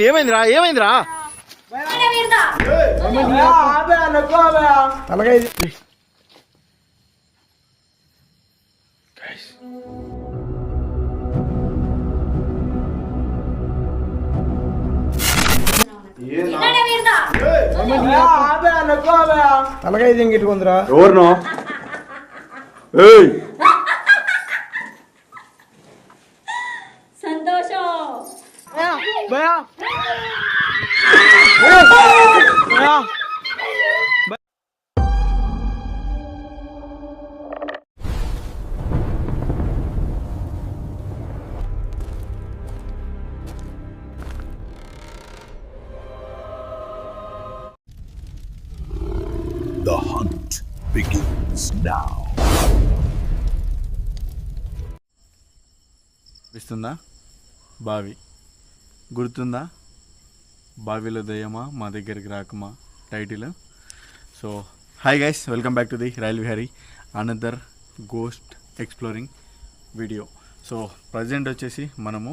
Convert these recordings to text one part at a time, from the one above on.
ఏమైందిరా ఏమైందిరా అలాగే తలకాయ దింగిట్టుకుందిరా ఎవరినో సంతోషం The hunt begins now. విస్తుందా బావి గుర్తుందా బావిలో దయ్యమా మా దగ్గరికి రాకమా title. So hi guys, welcome back to the Royal Vihari another ghost exploring video. So present వచ్చేసి మనము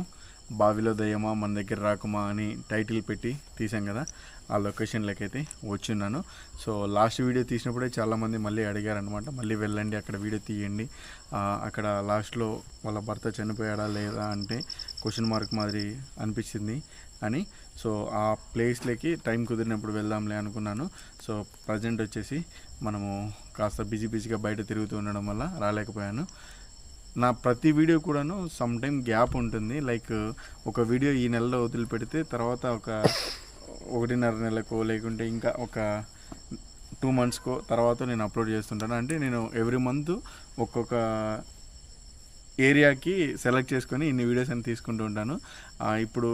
బావిలో దయ్యమా మన దగ్గర రాకమా అని టైటిల్ పెట్టి తీసాం కదా, ఆ లొకేషన్లోకి అయితే వచ్చున్నాను. సో లాస్ట్ వీడియో తీసినప్పుడే చాలామంది మళ్ళీ అడిగారనమాట, మళ్ళీ వెళ్ళండి అక్కడ వీడియో తీయండి, అక్కడ లాస్ట్లో వాళ్ళ భర్త చనిపోయాడా లేదా అంటే క్వశ్చన్ మార్క్ మాదిరి అనిపించింది అని. సో ఆ ప్లేస్లోకి టైం కుదిరినప్పుడు వెళ్దాంలే అనుకున్నాను. సో ప్రజెంట్ వచ్చేసి మనము కాస్త బిజీగా బయట తిరుగుతూ ఉండడం వల్ల రాలేకపోయాను. నా ప్రతి వీడియో కూడాను సమ్ టైమ్ గ్యాప్ ఉంటుంది. లైక్ ఒక వీడియో ఈ నెలలో వదిలిపెడితే తర్వాత ఒక 1.5 నెలకో లేకుంటే ఇంకా ఒక 2 monthskో తర్వాత నేను అప్లోడ్ చేస్తుంటాను. అంటే నేను ఎవ్రీ మంత్ ఒక్కొక్క ఏరియాకి సెలెక్ట్ చేసుకొని ఇన్ని వీడియోస్ అని తీసుకుంటూ ఉంటాను. ఇప్పుడు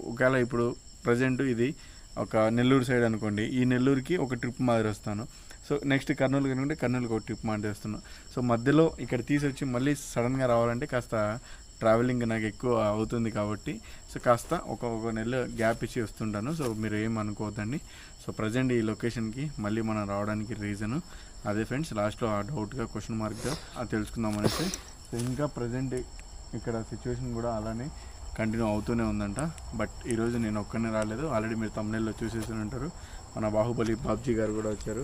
ఒకవేళ ఇప్పుడు ప్రజెంట్ ఇది ఒక నెల్లూరు సైడ్ అనుకోండి, ఈ నెల్లూరుకి ఒక ట్రిప్ మాదిరి వస్తాను. సో నెక్స్ట్ కర్నూలు కనుకుంటే కర్నూలుకి ఒక ట్రిప్ మాదిరి వస్తున్నాను. సో మధ్యలో ఇక్కడ తీసొచ్చి మళ్ళీ సడన్గా రావాలంటే కాస్త ట్రావెలింగ్ నాకు ఎక్కువ అవుతుంది కాబట్టి సో కాస్త ఒక నెల గ్యాప్ ఇచ్చి వస్తుంటాను. సో మీరు ఏం అనుకోవద్దండి. సో ప్రజెంట్ ఈ లొకేషన్కి మళ్ళీ మనం రావడానికి రీజను అదే ఫ్రెండ్స్. లాస్ట్లో ఆ డౌట్గా క్వశ్చన్ మార్క్గా అది తెలుసుకుందాం అనేసి. సో ఇంకా ప్రజెంట్ ఇక్కడ సిచ్యువేషన్ కూడా అలానే కంటిన్యూ అవుతూనే ఉందంట. బట్ ఈరోజు నేను ఒక్కనే రాలేదు, ఆల్రెడీ మీరు తమ్ముళ్ళలో చూసేసి ఉంటారు. మన బాహుబలి బాబ్జీ గారు కూడా వచ్చారు.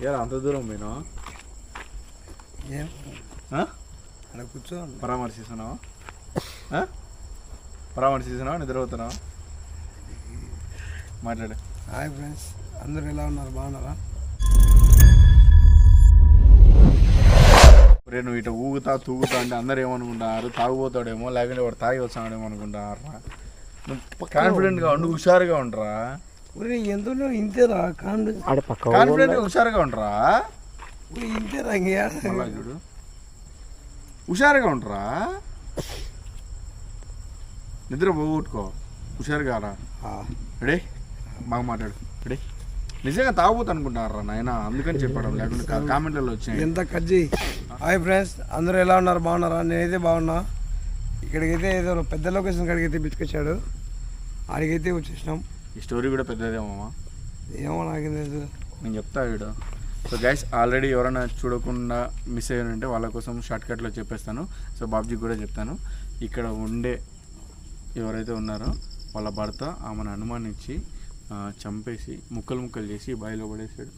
ఎలా అంత దూరం పోయినా కూర్చో పరామర్శిస్తున్నావా నిద్రపోతున్నావా? మాట్లాడే. హాయ్ ఫ్రెండ్స్, అందరూ ఎలా ఉన్నారు? బాగున్నారా? నువ్వు ఇటు ఊగుతా తూగుతా అంటే అందరు ఏమనుకుంటారు, తాగుపోతాడేమో లేకుంటే వాడు తాగి వస్తాడేమో అనుకుంటారా. నువ్వు కాన్ఫిడెంట్గా ఉండు, హుషారుగా ఉండరా. ఎంత ఇంతేరా కాన్ఫిడెంట్గా హుషారుగా ఉండరా. ఇంతేరా చూడు, హుషారుగా ఉండరా. నిద్ర పోగొట్టుకో, హుషారుగా రా. రెడీ బాగా మాట్లాడు. రెడీ నిజంగా తాగుపోతా అనుకుంటారా నాయన, అందుకని చెప్పడం, లేకుంటే కామెంట్లలో వచ్చాయి ఎంత కజ్జి. హాయ్ ఫ్రెండ్స్, అందరూ ఎలా ఉన్నారు? బాగున్నారా? నేనైతే బాగున్నా. ఇక్కడికైతే ఏదో పెద్ద లొకేషన్ కాడికైతే పిచ్చుకొచ్చాడు, ఆడికైతే వచ్చేసినాం. ఈ స్టోరీ కూడా పెద్దదేమమ్మా, ఏమో నాకేం తెలుసు, నేను చెప్తా వీడు. సో గైస్, ఆల్రెడీ ఎవరైనా చూడకుండా మిస్ అయ్యారంటే వాళ్ళ కోసం షార్ట్కట్లో చెప్పేస్తాను. సో బాబ్జీ కూడా చెప్తాను. ఇక్కడ ఉండే ఎవరైతే ఉన్నారో వాళ్ళ భర్త ఆమెను అనుమానించి చంపేసి ముక్కలు చేసి బావిలో పడేసాడు.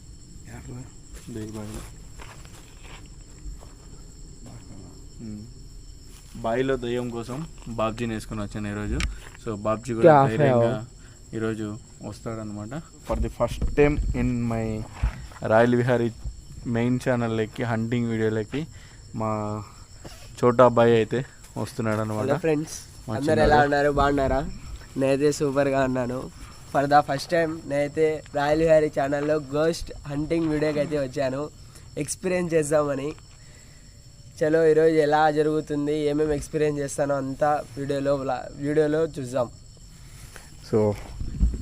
బావిలో బావిలో దయ్యం కోసం బాబ్జీని వేసుకొని వచ్చాను ఈరోజు. సో బాబ్జీ కూడా ధైర్యంగా ఈరోజు వస్తాడనమాట. For the first time in my Royal Vihari main ఛానల్లోకి హంటింగ్ వీడియోలకి మా చోటా అబ్బాయి అయితే వస్తున్నాడు అనమాట. ఫ్రెండ్స్ అందరు ఎలా ఉన్నారు? బాగున్నారా? నేనైతే సూపర్గా ఉన్నాను. ఫర్ ద ఫస్ట్ టైం నేనైతే రాయల్ విహారీ ఛానల్లో గోస్ట్ హంటింగ్ వీడియోకి అయితే వచ్చాను, ఎక్స్పీరియన్స్ చేద్దామని. చలో ఈరోజు ఎలా జరుగుతుంది, ఏమేమి ఎక్స్పీరియన్స్ చేస్తానో అంతా వీడియోలో చూద్దాం. సో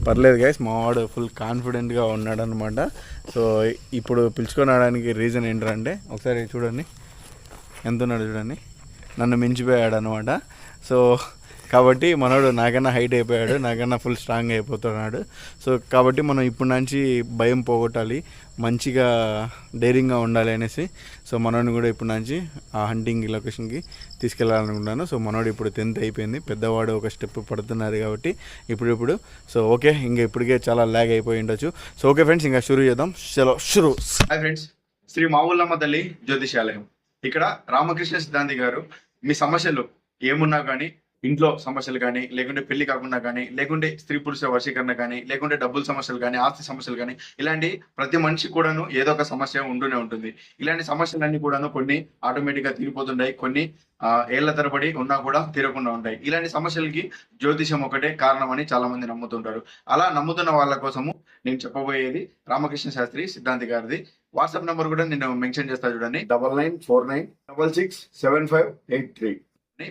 పర్లేదు గైస్, మా వాడు ఫుల్ కాన్ఫిడెంట్గా ఉన్నాడు అనమాట. సో ఇప్పుడు పిలుచుకొని రావడానికి రీజన్ ఏంటంటే ఒకసారి చూడండి ఎంత ఉన్నాడు చూడండి, నన్ను మించిపోయాడు అనమాట. సో కాబట్టి మనోడు నాకన్నా హైట్ అయిపోయాడు, నాకన్నా ఫుల్ స్ట్రాంగ్ అయిపోతున్నాడు. సో కాబట్టి మనం ఇప్పటి నుంచి భయం పోగొట్టాలి, మంచిగా డైరింగ్గా ఉండాలి అనేసి సో మనోడిని కూడా ఇప్పటి నుంచి ఆ హంటింగ్ లొకేషన్కి తీసుకెళ్ళాలనుకుంటున్నాను. సో మనోడు ఇప్పుడు 10th అయిపోయింది, పెద్దవాడు ఒక స్టెప్ పడుతున్నారు కాబట్టి ఇప్పుడు సో ఓకే, ఇంకా ఇప్పటికే చాలా ల్యాగ్ అయిపోయి ఉండొచ్చు. సో ఓకే ఫ్రెండ్స్, ఇంకా షురూ చేద్దాం. చలో షురూ. హాయ్ ఫ్రెండ్స్, శ్రీ మావుల్లమ్మ తల్లి జ్యోతిషాలయం. ఇక్కడ రామకృష్ణ సిద్ధాంతి గారు మీ సమస్యలు ఏమున్నా కానీ, ఇంట్లో సమస్యలు కానీ, లేకుంటే పెళ్లి కాకుండా కానీ, లేకుంటే స్త్రీ పురుష వశీకరణ కానీ, లేకుంటే డబ్బుల సమస్యలు కానీ, ఆస్తి సమస్యలు కానీ, ఇలాంటి ప్రతి మనిషి కూడాను ఏదో ఒక సమస్య ఉంటూనే ఉంటుంది. ఇలాంటి సమస్యలన్నీ కూడాను కొన్ని ఆటోమేటిక్ గా తీరిపోతుంటాయి, కొన్ని ఏళ్ల తరబడి ఉన్నా కూడా తీరకుండా ఉంటాయి. ఇలాంటి సమస్యలకి జ్యోతిషం ఒకటే కారణం అని చాలా మంది నమ్ముతుంటారు. అలా నమ్ముతున్న వాళ్ళ కోసము నేను చెప్పబోయేది రామకృష్ణ శాస్త్రి సిద్ధాంతి గారిది వాట్సాప్ నెంబర్ కూడా నేను మెన్షన్ చేస్తా చూడండి, 9949667583.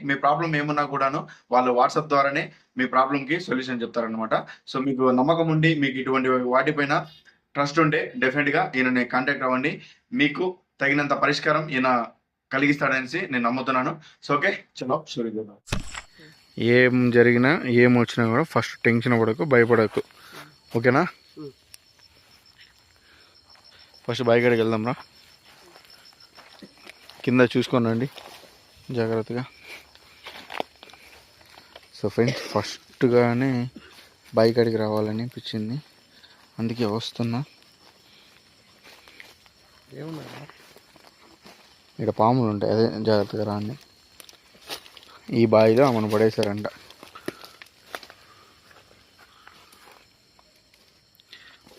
మీ ప్రాబ్లం ఏమున్నా కూడాను వాళ్ళు వాట్సాప్ ద్వారానే మీ ప్రాబ్లం కి సొల్యూషన్ చెప్తారనమాట. సో మీకు నమ్మకం ఉండి మీకు ఇటువంటి వాటిపైన ట్రస్ట్ ఉంటే డెఫినెట్ గా ఈయనని కాంటాక్ట్ అవ్వండి, మీకు తగినంత పరిష్కారం ఈయన కలిగిస్తాడనేసి నేను నమ్ముతున్నాను. సో ఓకే, చలో షురూ చేద్దాం. ఏం జరిగినా ఏం వచ్చినా కూడా ఫస్ట్ టెన్షన్ పడకు, భయపడకు, ఓకేనా? ఫస్ట్ బాయ్ కాడికి వెళ్దాం రా, కింద చూసుకోనండి జాగ్రత్తగా. సో ఫ్రెండ్స్, ఫస్ట్గానే బాయ్ కాడికి రావాలని అనిపించింది, అందుకే వస్తున్నా. ఇక్కడ పాములు ఉంటాయి, అదే జాగ్రత్తగా రాండి. ఈ బాయిలో మనం పడేశారంట.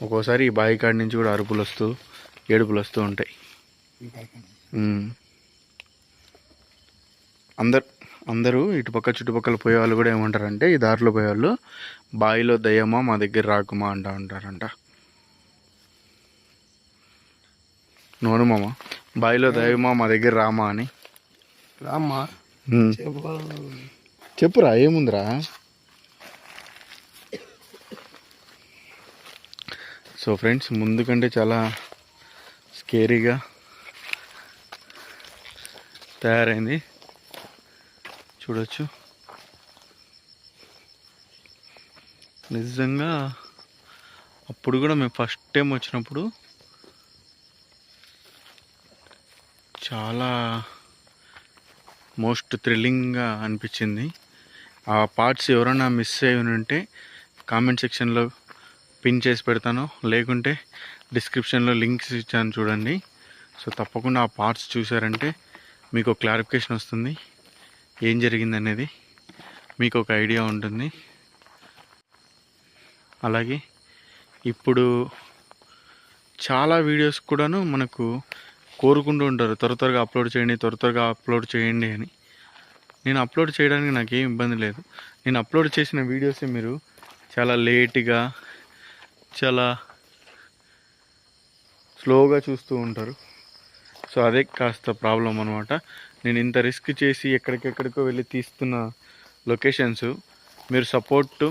ఒక్కోసారి ఈ బాయి కాడి నుంచి కూడా అరుపులు వస్తూ ఏడుపులు వస్తూ ఉంటాయి. అందరూ ఇటుపక్క చుట్టుపక్కల పోయేవాళ్ళు కూడా ఏమంటారంటే, ఈ దారిలో పోయేవాళ్ళు బావిలో దయ్యమా మా దగ్గర రాకుమా అంటా ఉంటారంట. నోను మామ, బావిలో దయ్యమా మా దగ్గర రామా అని. రామ్మా చెప్పురా, ఏముందిరా? సో ఫ్రెండ్స్, ముందు కంటే చాలా స్కేరీగా తయారైంది, చూడొచ్చు. నిజంగా అప్పుడు కూడా మేము ఫస్ట్ టైం వచ్చినప్పుడు చాలా మోస్ట్ థ్రిల్లింగ్గా అనిపించింది. ఆ పార్ట్స్ ఎవరైనా మిస్ అయి ఉంటే కామెంట్ సెక్షన్లో పిన్ చేసి పెడతాను, లేకుంటే డిస్క్రిప్షన్లో లింక్స్ ఇచ్చాను చూడండి. సో తప్పకుండా ఆ పార్ట్స్ చూసారంటే మీకు ఒక క్లారిఫికేషన్ వస్తుంది, ఏం జరిగింది అనేది మీకు ఒక ఐడియా ఉంటుంది. అలాగే ఇప్పుడు చాలా వీడియోస్ కూడాను మనకు కోరుకుంటూ ఉంటారు, త్వరగా అప్లోడ్ చేయండి అని. నేను అప్లోడ్ చేయడానికి నాకేం ఇబ్బంది లేదు. నేను అప్లోడ్ చేసిన వీడియోసే మీరు చాలా లేట్గా, చాలా స్లోగా చూస్తూ ఉంటారు. సో అదే కాస్త ప్రాబ్లం అనమాట. నేను ఇంత రిస్క్ చేసి ఎక్కడికెక్కడికో వెళ్ళి తీస్తున్న లొకేషన్స్ మీరు సపోర్ట్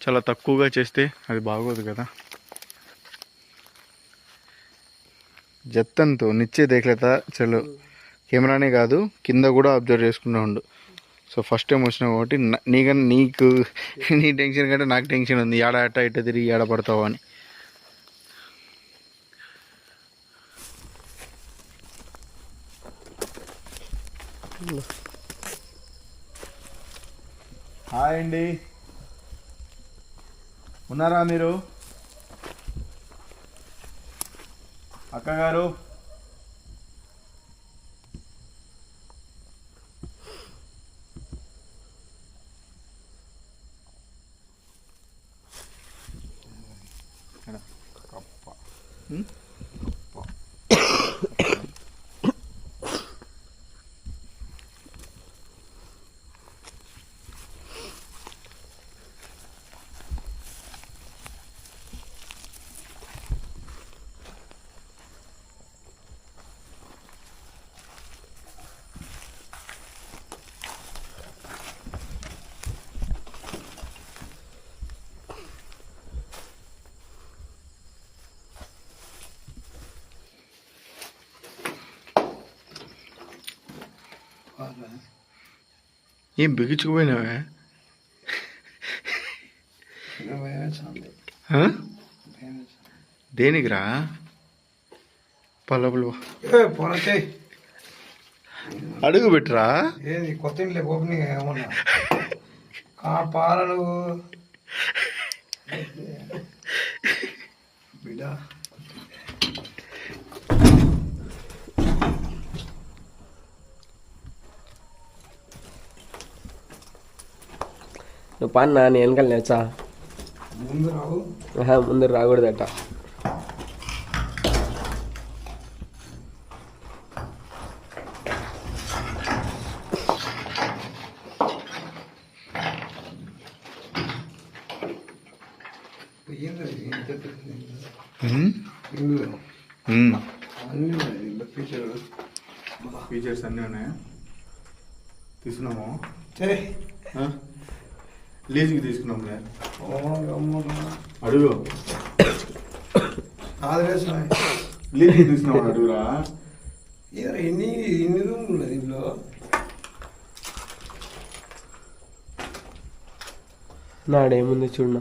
చాలా తక్కువగా చేస్తే అది బాగోదు కదా. జత్తంతో నిచ్చే దేఖలేతా చలో, కెమెరానే కాదు కింద కూడా అబ్జర్వ్ చేసుకుంటూ ఉండు. సో ఫస్ట్ టైం వచ్చినా కాబట్టి నీకు నీ టెన్షన్ కంటే నాకు టెన్షన్ ఉంది, ఏడ అట్ట ఇట్ట తిరిగి ఏడ పడతావు అని. హాయ్ అండి, ఉన్నారా మీరు? అక్కగారు, ఏం బిగించుకుపోయినావే? దేనికిరా? పల్లపులు పొరచే అడుగు పెట్టరా? ఏది కొత్త ఇంట్లో ఓపెనింగ్ ఏమన్నా పాలలు బిడ్డ నువ్వు పన్నా నేను వెనకాల నేర్చా ముందు రావు. ముందు రాకూడదట. ఫీచర్స్ అన్నీ ఉన్నాయా? తీసుకున్నాము, లీజుకి తీసుకున్నాంలే. అడుగు, లీజుకి తీసుకున్నాము అడుగురా. ఎన్ని రూమ్లు ఉన్నాయి దీంట్లో? నాడేముంది చూడ.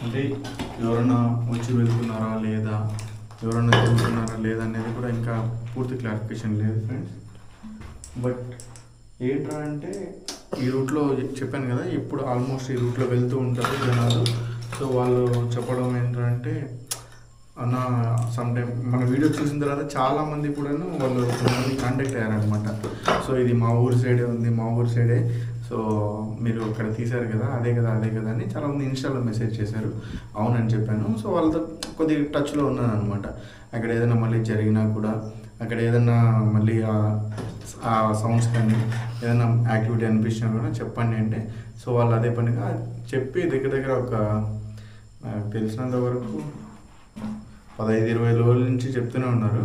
అంటే ఎవరన్నా వచ్చి వెళ్తున్నారా లేదా, ఎవరన్నా తిరుగుతున్నారా లేదా అనేది కూడా ఇంకా పూర్తి క్లారిఫికేషన్ లేదు ఫ్రెండ్స్. బట్ ఏంట్రా అంటే ఈ రూట్లో చెప్పాను కదా, ఎప్పుడు ఆల్మోస్ట్ ఈ రూట్లో వెళ్తూ ఉంటారు జనాలు. సో వాళ్ళు చెప్పడం ఏంటంటే అన్న సమ్ టైమ్ మన వీడియో చూసిన తర్వాత చాలామంది కూడాను వాళ్ళు కొంతమంది కాంటాక్ట్ అయ్యారనమాట. సో ఇది మా ఊరి సైడే ఉంది, మా ఊరి సైడే, సో మీరు అక్కడ తీశారు కదా, అదే కదా అదే కదా అని చాలామంది ఇన్స్టాలో మెసేజ్ చేశారు. అవునని చెప్పాను. సో వాళ్ళతో కొద్దిగా టచ్లో ఉన్నాను అనమాట. అక్కడ ఏదైనా మళ్ళీ జరిగినా కూడా, అక్కడ ఏదైనా మళ్ళీ ఆ సౌండ్స్ కానీ ఏదైనా యాక్టివిటీ అనిపించినా కూడా చెప్పండి అంటే, సో వాళ్ళు అదే పనిగా చెప్పి దగ్గర దగ్గర ఒక నాకు తెలిసినంత వరకు 15-20 రోజుల నుంచి చెప్తూనే ఉన్నారు.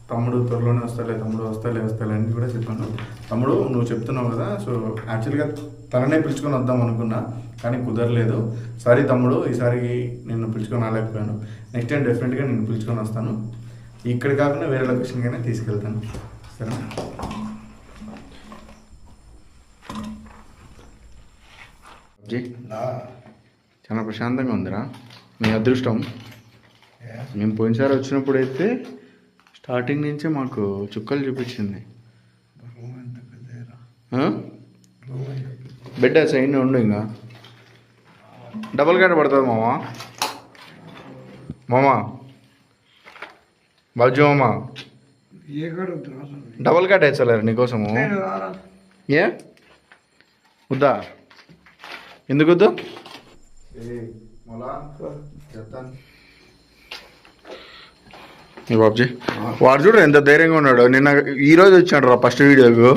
తమ్ముడు త్వరలోనే వస్తాలే, తమ్ముడు వస్తాలే అని కూడా చెప్పాను. తమ్ముడు నువ్వు చెప్తున్నావు కదా, సో యాక్చువల్గా తననే పిలుచుకొని వద్దాం అనుకున్నా కానీ కుదరలేదు. సారీ తమ్ముడు, ఈసారి నిన్ను పిలుచుకొని రాలేకపోయాను. నెక్స్ట్ టైం డెఫినెట్గా నిన్ను పిలుచుకొని వస్తాను. ఇక్కడ కాకుండా వేరే లొకేషన్కైనా తీసుకెళ్తాను, సరే? చాలా ప్రశాంతంగా ఉందిరా, మీ అదృష్టం. మేము పోయినసారి వచ్చినప్పుడు అయితే స్టార్టింగ్ నుంచే మాకు చుక్కలు చూపించింది. బెడ్ సైడ్ ఉండు, ఇంకా డబల్ కాట్ పడుతుంది మామా బాజు మామా, డబల్ కాట్ వేసలేరు నీకోసము. ఏ వద్దా? ఎందుకు వద్దు? బాబుజీ వాడు చూడ ఎంత ధైర్యంగా ఉన్నాడు. నిన్న ఈరోజు వచ్చాడు రా ఫస్ట్ వీడియోకు.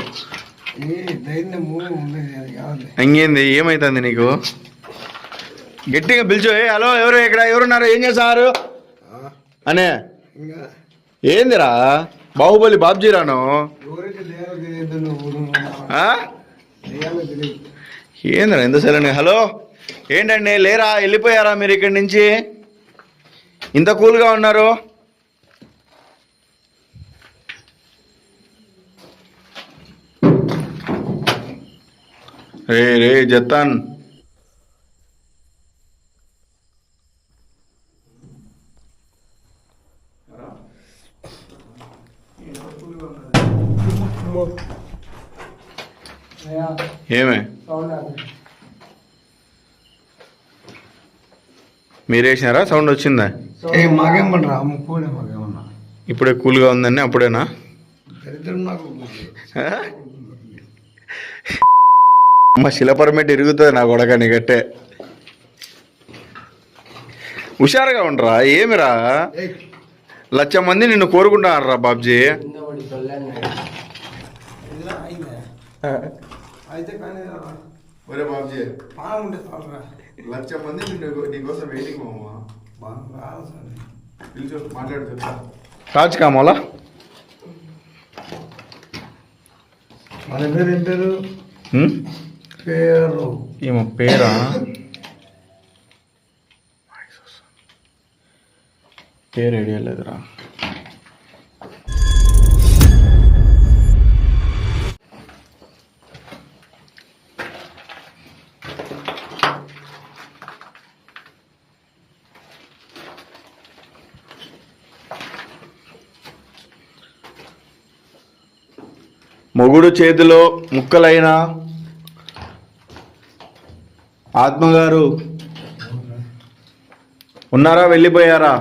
ఇంకేంది, ఏమైతుంది నీకు? గట్టిగా పిలిచో, హలో ఎవరు ఇక్కడ, ఎవరున్నారు, ఏం చేస్తారు అనే. ఏందిరా బాహుబలి బాబ్జీ రాను? ఏందిరా ఎంత సరే? హలో ఏంటండి, లేరా, వెళ్ళిపోయారా మీరు ఇక్కడి నుంచి? ఇంత కూల్గా ఉన్నారు. రే జతాన్, ఏమే మీరేసినారా? సౌండ్ వచ్చిందా? మాకేమన్నా మాకేమన్నా ఇప్పుడే కూల్గా ఉందండి, అప్పుడేనా? మా శిలపరమెట్ ఇరుగుతుంది నా కొడకని గట్టే. హుషారుగా ఉండరా, ఏమిరా 1,00,000 మంది నిన్ను కోరుకుంటున్నారా బాబ్జీ. ఒరే బాబ్జీ, 1,00,000 మంది నీకోసం వెయిటింగ్ పిలిచి మాట్లాడుతున్నా. రాజు కామోలా మన పేరు ఏం పేరు? పేరు ఏమో పేరా? పేరు ఐడియా లేదురా. మొగుడు చేతిలో ముక్కలైన ఆత్మగారు ఉన్నారా, వెళ్ళిపోయారా?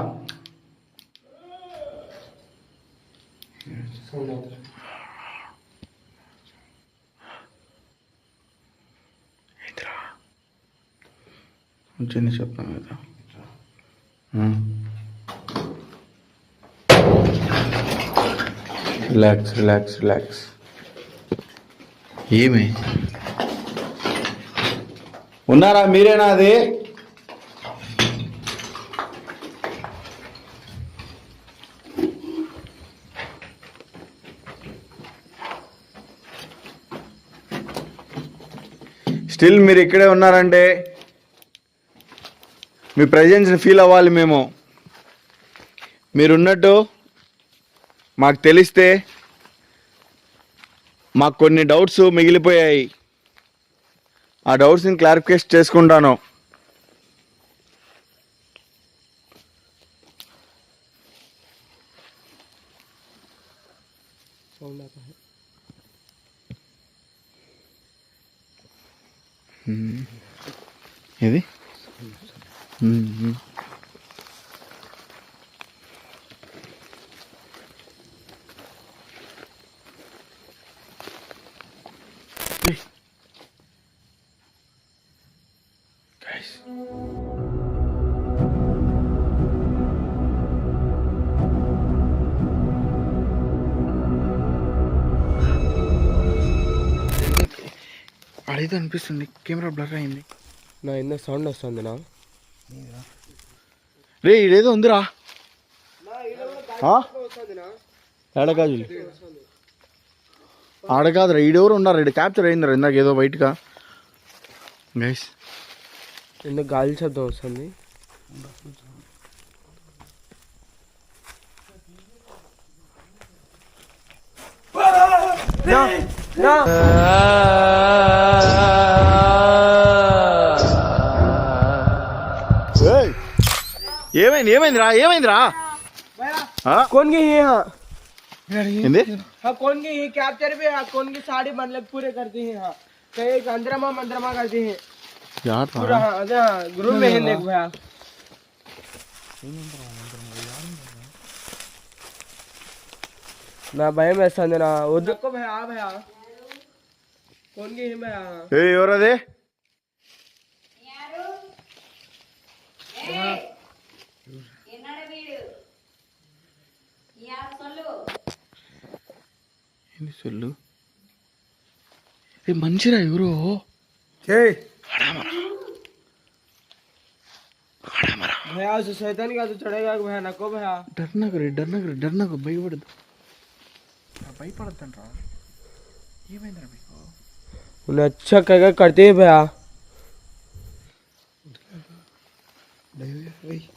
వచ్చింది చెప్తాను కదా. Relax relax relax. ఏమి ఉన్నారా, మీరేనా అది? స్టిల్ మీరు ఇక్కడే ఉన్నారంటే మీ ప్రెజెన్స్ని ఫీల్ అవ్వాలి మేము. మీరున్నట్టు మాకు తెలిస్తే మాకు కొన్ని డౌట్స్ మిగిలిపోయాయి. ఆ డౌట్స్ని క్లారిఫికేషన్ చేసుకుంటాను. ఇది అడిగితే అనిపిస్తుంది. కెమెరా బ్లర్ అయింది. నా ఇంత సౌండ్ వస్తుంది నా. రే ఇదేదో ఉందిరా. ఏడకాజు ఆడకాదురా, ఈడెవరు ఉన్నారు. ఈడ క్యాప్చర్ అయిందిరా ఇందాక ఏదో బయటగా. గైస్ ఎందుకు గాలి శబ్దం వస్తుంది? ఏమైంది ఏమైందిరా ఏమైందిరా? कौन की है? हाँ ఏంది? हाँ कौन की है? कैप्चर भी हाँ कौन की साड़ी मतलब पूरे करती है। हाँ कहीं अंदरमा करती है पूरा। हाँ अదే ग्रुप में है देख भैया. నా భయం వేస్తుంది నా. వద్దు భయ్యా. భయ్యా कौन की है भैया? ఎవరది? ఏంది సొల్లు? మంచిరా ఎవరో. भैया उसे शैतान का तो चढ़ेगा भैया. नको भैया. डरना భయపడదు. భయపడద్దంట్రా. ఏమైందిరా మీకు? उन्हें अच्छा क्या करते हैं भैया.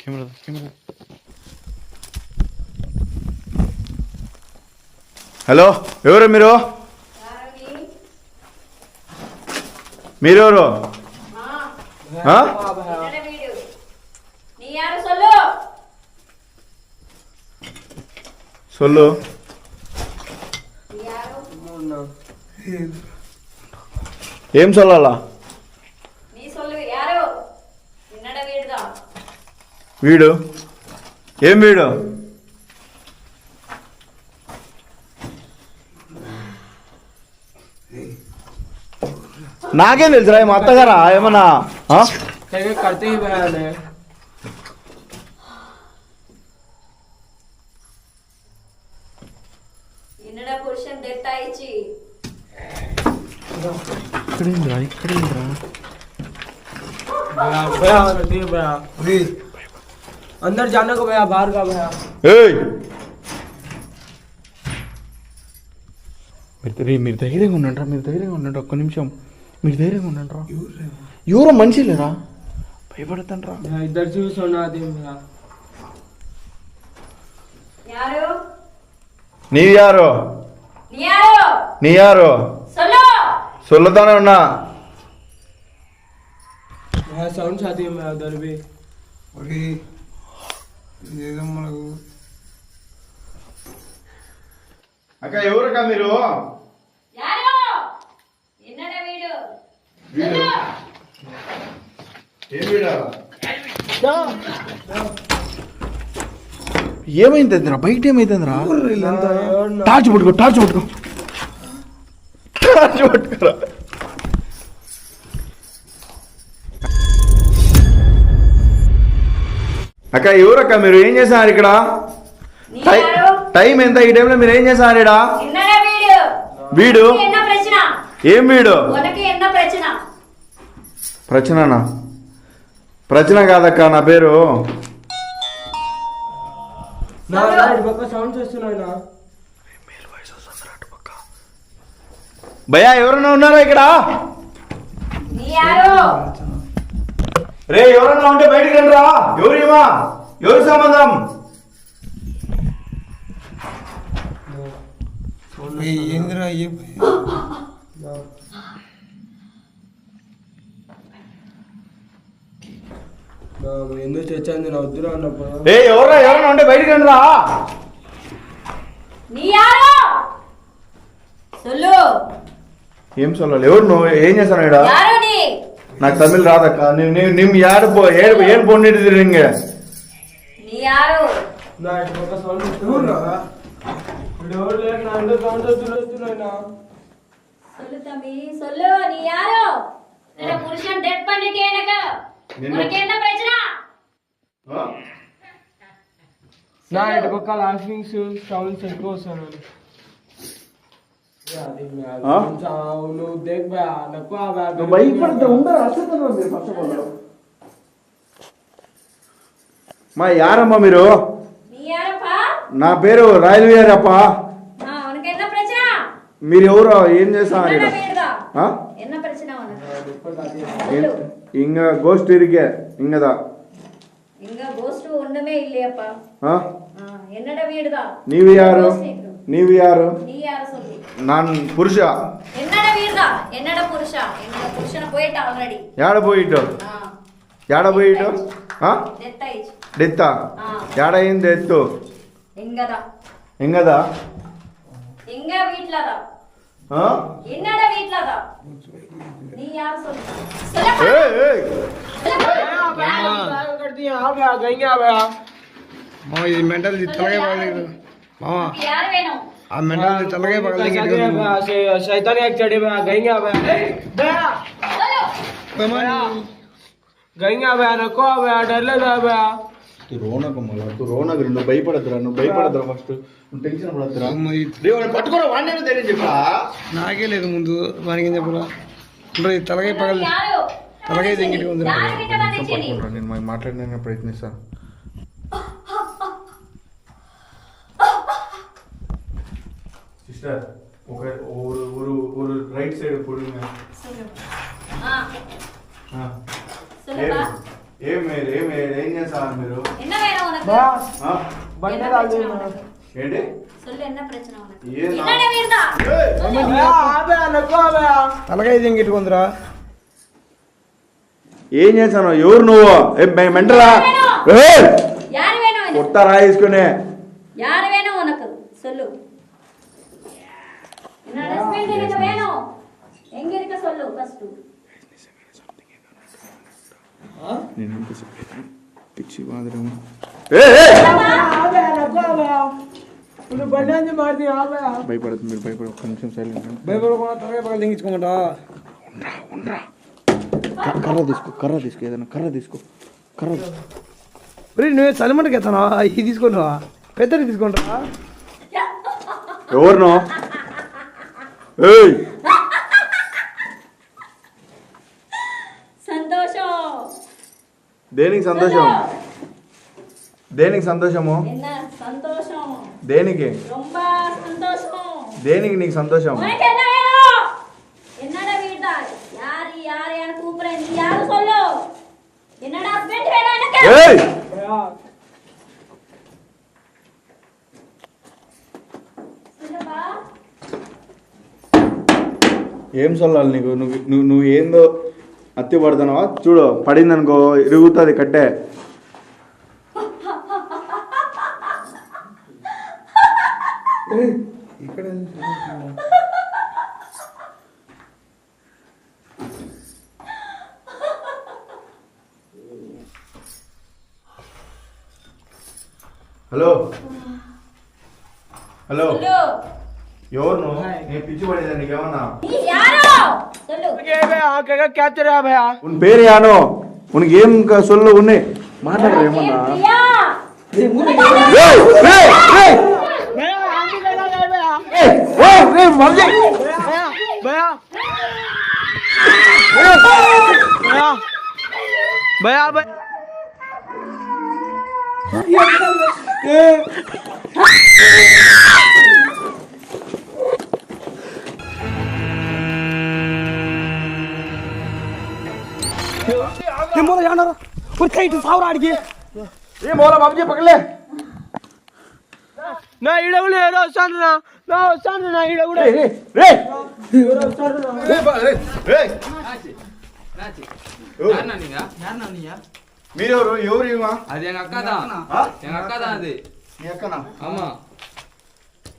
కెమెరా. హలో ఎవరు మీరు? మీరెవరు? సొల్లు ఏం సొల్లాలా? వీడు ఏం వీడు? నాకేం తెలుసురా? మా అత్తగారా ఏమన్నా? करते ही भैया ने. ఇక్కడేంద్రా भैया अंदर जाने को भैया, बाहर का भैया. మీరు ధైర్యంగా ఉండండి. ఒక్క నిమిషం. మీరు ధైర్యంగా ఉండండి రా. ఎవరో మనిషి లేరా, భయపడతాను రా. ఇద్దరు చూస్తున్నా నీవు యారు నీ యారు సొల్లతానే ఉన్నా. సౌండ్ సాధి దర్బి ఇదేదో మనకు అక్క ఎవరక్క మీరు? వీడు ఏం వీడా? ఏమైందిరా బయట? ఏమైందిరా? టార్చ్ పట్టుకో, టార్చ్ పట్టుకో, టార్చ్ పట్టుకోరా. అక్క ఎవరక్క మీరు? ఏం చేస్తున్నారు ఇక్కడ? టైం ఎంత? ఈ టైంలో మీరు ఏం చేస్తున్నారు ఇక్కడ? వీడు ఏం వీడు? ప్రచననా? ప్రచన కాదక్క నా పేరు. సౌండ్ చేస్తున్నా. భయ్యా ఎవరన్నా ఉన్నారా ఇక్కడ? రే ఎవరన్నా ఉంటే బయటికి రండిరా. ఎవరేమా? ఎవరి సంబంధం? ఏందిరా ఎందుకు తెచ్చాంది నా వద్దురా అన్నప్పుడు. ఎవరన్నా ఉంటే బయటికి రండిరా. ఏం సొల్లాలి? ఎవరు నువ్వు? ఏం చేస్తాను ఇక్కడ? నాకు తమిళ్ రాదక్క. నిమ్ యాడు ఏడు పొండి తిరిగి నా ఇటు పక్క లాఫింగ్స్ సౌండ్స్ ఎక్కువ వస్తాను. మా యారమ్మా మీరు? నా పేరు రాయలు గారప్ప. మీరు ఎవరు? ఏం చేస్తాను? ఇంగ గోస్ట్ ఇరికే ఇంగదా నీవు యారు? నీవు యారు? நான் புருஷா. என்னடா வீரதா? என்னடா புருஷா? என்னடா புருஷன போயிட்ட ஆல்ரெடி. யாட போயிட்டோ? யாட போயிட்டோ? డెత్ అయ్యి. డెత్తా? యాడ అయింది డెత్? ఎంగదా. ఎంగదా? ఎంగ వీట్లదా? என்னடா வீட்லதா? நீ யார் சொல்லு. ஏய் ஏய். మామ ఇది మెంటల్ తలగే పగలేదు మామ. యారు వేణు? ఆ మెంటల్ తలగే పగలేదు. शैतान एक चढ़े बे गएंगे अबे गएंगे अबे नको अबे डर लगा अबे. तू रोना कमला, तू रोना गिर. నువ్వు భయపడద్దురా, నువ్వు భయపడద్దురా. ఫస్ట్ నువ్వు టెన్షన్ పడద్దురా. దేవుడు పట్టుకోరా. వాడిని తెలియదు చెప్పా. నాకే లేదు ముందు వానికి ఏం చెప్పరా. తలగే పగల తలగే దింగిటి ఉంది. నేను మాట్లాడడానికి ప్రయత్నిస్తాను. சிஸ்டர் ஒரு ஒரு ஒரு ரைட் சைடு போடுங்க. சொல்லுடா. ఏం చేస్తారు మీరు? என்ன வேணும் உனக்கு? బండి రాజు ఏంటి? சொல்லு என்ன பிரச்சனை உனக்கு? என்னடா வீரதா? అబే नको అబే తలగే దింగిటి ఉందిరా. ఏం చేస్తాను? ఎవరు నువ్వు? మెంటలా? யார் வேணும்? కొట్టారా తీసుకునే? யார் வேணும் உனக்கு? சொல்லு. என்ன ஹஸ்பண்ட் எனக்கு வேணும். எங்க இருக்க சொல்லு ஃபர்ஸ்ட். నేను పిచ్చి మాదిరేమో. అబే नको అబే నువ్వు బండి అంజి మార్ది అబే. భయపడదు మీరు, భయపడ. ఒక్క నిమిషం సైలెంట్ ఉండండి. భయపడకుండా తలగే పగల దింగించుకోమంటా. ఉండరా. కర్ర తీసుకో, కర్ర తీసుకో, ఏదైనా కర్ర తీసుకో. కర్ర నువ్వు చలిమంటకి ఎత్తానా? ఇది తీసుకుంటావా? పెద్దది తీసుకుంటావా? ఎవరు? ఏయ్ సంతోషం. దేనికి సంతోషం? దేనికి సంతోషము? என்ன சந்தோஷம்? దేనికి? ரொம்ப சந்தோஷம். దేనికి నీకు సంతోషం? உனக்கு என்ன வேணும்? என்னடா வீடா? யார் బెండ్ వేరా వెనక. ఏయ్ చిన్నప్పా, ఏం చల్లాలి నీకు నువ్వు ఏందో అత్తి పడుతున్నావా చూడు, పడింది అనుకో ఇరుగుతుంది కట్టే. ఇక్కడ హలో హలో సొల్లు. ఎవరు నువ్వు? నేను పిచ్చి పడేదా నీకేమన్నా? నీ యారో సొల్లు. క్యాప్చర్ భయ్యా ఉన్ పేరు యానో ఉన్ గేమ్ సొల్లు ఉన్నాయి మాట్లాడరు ఏమన్నా? ప్రియా. ఏయ్, ఏయ్, ఏయ్! ఏయ్, ఓయ్, ఏయ్, మమ్మీ! ఆడికి ఏ మోలా బాబుజీ పక్కలే. నా ఈడ కూడా ఏదో వస్తాను నా ఈడ కూడా రేయ్, రేయ్, రేయ్. మీరెవరు? ఎవరు ఇవా? அது எங்க அக்கா தான் ఆ? எங்க அக்கா தான் அது మీ అక్కనా? ஆமா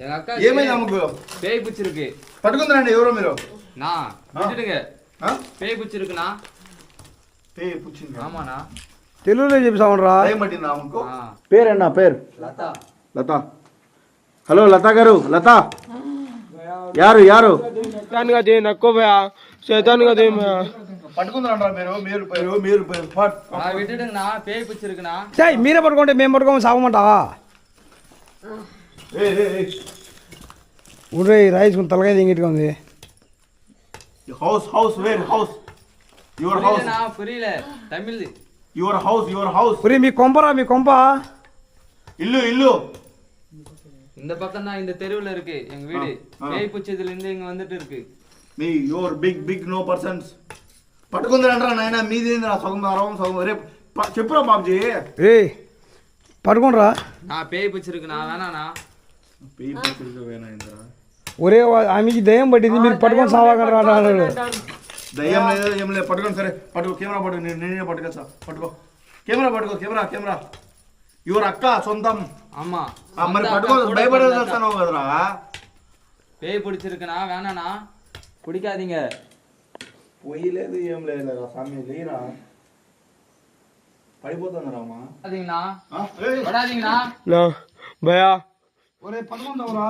எங்க அக்கா ఏమైంది అమ్మకు? பேய் பிடிச்சிருக்கு పట్టుకుందరండి ఎవరో మీరు? நான் விட்டுடுங்க ఆ? பேய் பிடிச்சிருக்குண்ணா పేరు పుచ్చింది. ஆமாண்ணா తెలుగులో చెప్తామరా. భయం పట్టిందా అమ్మకు? ஆ. పేరేనా పేరు? லதா లత. హలో లత గారు, లత యారు యారు शैतान का दे नको भैया शैतान का दे भैया పట్టుకుందరంటారా మీరు? మీరు పేరు మీరు పేరు ఫట్. நான் விட்டுடுங்கண்ணா பேய் பிடிச்சிருக்குண்ணா సై మీరే పట్టుకుంటే మేము పట్టుకోమని సాగమంటావా? ఏయ్, ఏయ్, ఏయ్. ఊరే రాయించుకుని తలకాయ దింగిట్టుగా ఉంది. House house where house your house புரியலண்ணா புரியல தமிழ் యువర్ హౌస్ యువర్ హౌస్. ఒరే మీ కొంపరా మీ కొంప. ఇల్లు ఇల్లు. இந்த பக்கம் தான் இந்த தெருவுல இருக்கு எங்க வீடு பேய் பிடிச்சதுல இருந்து இங்க வந்துட்டு இருக்கு మీ your big big no persons. పట్టుకుందరంటారా నాయన? మీది సగం అరవం సగం రేపు చెప్పురా బాబుజీ. రే పట్టుకోండిరా. நான் பேய் பிடிச்சிருக்குண்ணா வேணாண்ணா ఒరే ఆమెకి దయ్యం పట్టింది మీరు పట్టుకొని సావాకండి అన్నాడు. దయ్యం లేదు ఏం లేదు. పట్టుకోండి సరే పట్టుకో. కెమెరా పట్టుకో. నేనే పట్టుకో సార్. పట్టుకో కెమెరా పట్టుకో. Camera camera. యువర్ అక్క సొంతం. ஆமா మరి పట్టుకో. భయపడేస్తాను కదరా. பேய் பிடிச்சிருக்குண்ணா வேணாண்ணா பிடிக்காதீங்க పొయ్యి లేదు ఏం లేదు స్వామి లేరా. పడిపోతుందిరా అమ్మా. படாதீங்கண்ணா படாதீங்கண்ணா ना भैया ఒరే పట్టుకుందావురా.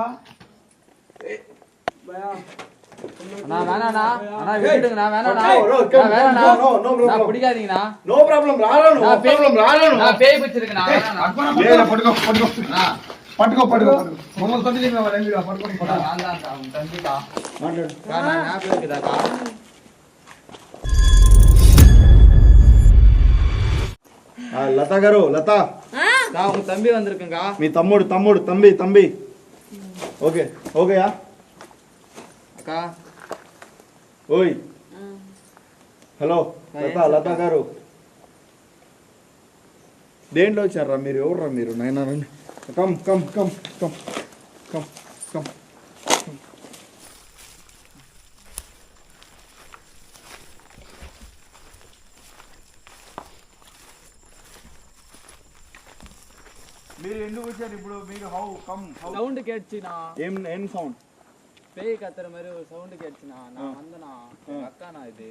அண்ணா வேணாண்ணா அண்ணா விட்டுடுங்கண்ணா வேணாண்ணா No, no, come, வேணாண்ணா no, no, no, no, நான் no. பிடிக்காதீங்கண்ணா నో ప్రాబ్లం రాను. నో ప్రాబ్లం రాను. நான் பேய் பிடிச்சிருக்குண்ணா வேணாண்ணா లేదా పట్టుకో పట్టుకో அண்ணா పట్టుకో పట్టుకో. మమ్మల్ని తొండి పట్టుకొని நான் தான் உன் தம்பிக்கா நான் ஞாபகம் இருக்குதாக்கா లత గారు లత நான் உங்க தம்பி வந்திருக்கேங்க்கா మీ తమ్ముడు తమ్ముడు తంబి తంబి. ఓకే ఓకేయా? அக்கா ఓయ్ హలో లత లత గారు దేంట్లో వచ్చారా మీరు? ఎవర్రా మీరు? నైనా రండి. Come come come come come come. మీరు ఎందుకు వచ్చారు ఇప్పుడు? మీరు హౌ కమ్ హౌ சவுண்ட் கேட்டுச்சுண்ணா ఏం సౌండ్? பேய் கத்துற மாதிரி ஒரு சவுண்ட் கேட்டுச்சுண்ணா நான் வந்தேண்ணா அக்காண்ணா இது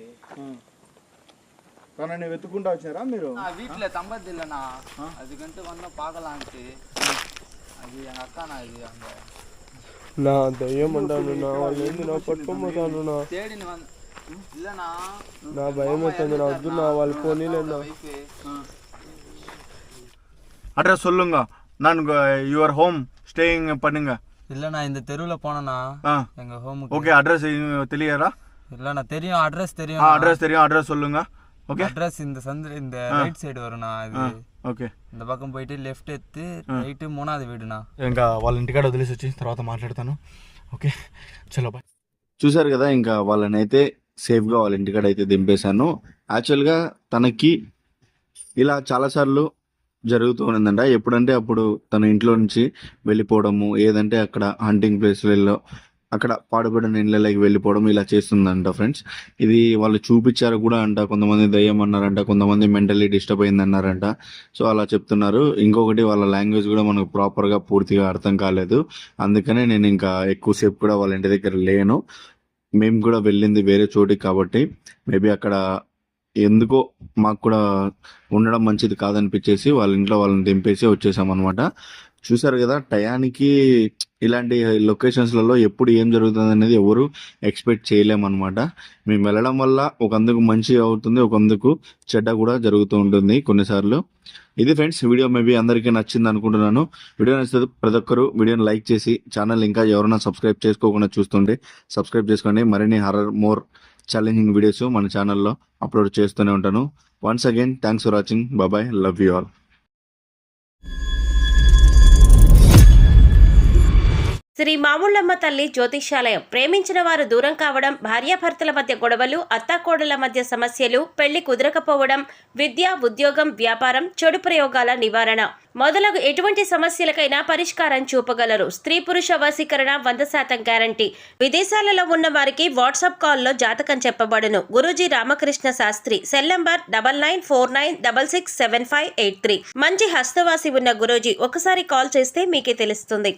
తనని వెతుక్కుంటా వచ్చారా మీరు? நான் வீட்டுல தம்பது இல்லைண்ணா அதுக்குன்ட்டு வந்தோம் பார்க்கலான்ட்டு அது எங்க அக்காண்ணா இது அங்க నా దయ్యం అంటాను నా వాళ్ళు ఏంది నా పట్టుకోమోతాను నా தேடின்னு வந்து இல்லைண்ணா నా భయం అవుతుంది నా వద్దు నా వాళ్ళు పోనీలేనా வைஃபு அட்ரஸ் சொல்லுங்க. நான் யுவர் ஹோம் ஸ்டேயிங் பண்ணுங்க. இல்லைண்ணா இந்த தெருவில் போனேண்ணா ஆ எங்க ஹோமுக்கு ஓகே. அட்ரஸ் தெரியறா? இல்லைண்ணா தெரியும் அட்ரஸ் தெரியும் அட்ரஸ் தெரியும். அட்ரஸ் சொல்லுங்க. ஓகே. அட்ரஸ் இந்த இந்த ரைட் சைடு வரும்ண்ணா இது ఓకే. இந்த பக்கம் போயிட்டு லெஃப்ட் எடுத்து ரைட்டு 3வது வீடுண்ணா ఇంకా వాళ్ళ ఇంటికాడ వదిలేసి వచ్చి తర్వాత మాట్లాడతాను. ఓకే చలో బాయ్. చూసారు కదా, ఇంకా వాళ్ళనైతే సేఫ్గా వాళ్ళ ఇంటికాడ అయితే దింపేశాను. యాక్చువల్గా తనకి ఇలా చాలాసార్లు జరుగుతూ ఉందంట. ఎప్పుడంటే అప్పుడు తన ఇంట్లో నుంచి వెళ్ళిపోవడము, ఏదంటే అక్కడ హంటింగ్ ప్లేస్లలో అక్కడ పాడుపడిన ఇళ్ళకి వెళ్ళిపోవడం ఇలా చేస్తుందంట ఫ్రెండ్స్. ఇది వాళ్ళు చూపించారు కూడా అంట. కొంతమంది దయ్యం అన్నారంట, కొంతమంది మెంటలీ డిస్టర్బ్ అయింది అన్నారంట. సో అలా చెప్తున్నారు. ఇంకొకటి వాళ్ళ లాంగ్వేజ్ కూడా మనకు ప్రాపర్గా పూర్తిగా అర్థం కాలేదు. అందుకనే నేను ఇంకా ఎక్కువసేపు కూడా వాళ్ళ ఇంటి దగ్గర లేను. మేము కూడా వెళ్ళింది వేరే చోటికి కాబట్టి మేబీ అక్కడ ఎందుకో మాకు కూడా ఉండడం మంచిది కాదనిపించేసి వాళ్ళ ఇంట్లో వాళ్ళని దింపేసి వచ్చేసాం అనమాట. చూసారు కదా, టయానికి ఇలాంటి లొకేషన్స్లలో ఎప్పుడు ఏం జరుగుతుంది అనేది ఎవరు ఎక్స్పెక్ట్ చేయలేమన్నమాట. మేము వెళ్ళడం వల్ల ఒకందుకు మంచి అవుతుంది, ఒకందుకు చెడ్డ కూడా జరుగుతూ ఉంటుంది కొన్నిసార్లు. ఇది ఫ్రెండ్స్ వీడియో. మేబీ అందరికీ నచ్చింది అనుకుంటున్నాను. వీడియో నచ్చితే ప్రతి ఒక్కరు వీడియోని లైక్ చేసి ఛానల్ ఇంకా ఎవరైనా సబ్స్క్రైబ్ చేసుకోకుండా చూస్తుంటే సబ్స్క్రైబ్ చేసుకోండి. మరిన్ని హర్రర్ మోర్ ఛాలెంజింగ్ వీడియోస్ మన ఛానల్లో అప్లోడ్ చేస్తూనే ఉంటాను. Once again thanks for watching. Bye, love you all. Sri Mamullamma తల్లి జ్యోతిష్యాలయం. ప్రేమించిన వారు దూరం కావడం, భార్యాభర్తల మధ్య గొడవలు, అత్తాకోడళ్ల మధ్య సమస్యలు, పెళ్లి కుదరకపోవడం, విద్య, ఉద్యోగం, వ్యాపారం, చెడు ప్రయోగాల నివారణ మొదలగు ఎటువంటి సమస్యలకైనా పరిష్కారం చూపగలరు. స్త్రీ పురుష వశీకరణ 100% గ్యారంటీ. విదేశాలలో ఉన్న వారికి వాట్సాప్ కాల్లో జాతకం చెప్పబడును. గురూజీ రామకృష్ణ శాస్త్రి. Cell number 9949667583. మంచి హస్తవాసి ఉన్న గురూజీ. ఒకసారి కాల్ చేస్తే మీకే తెలుస్తుంది.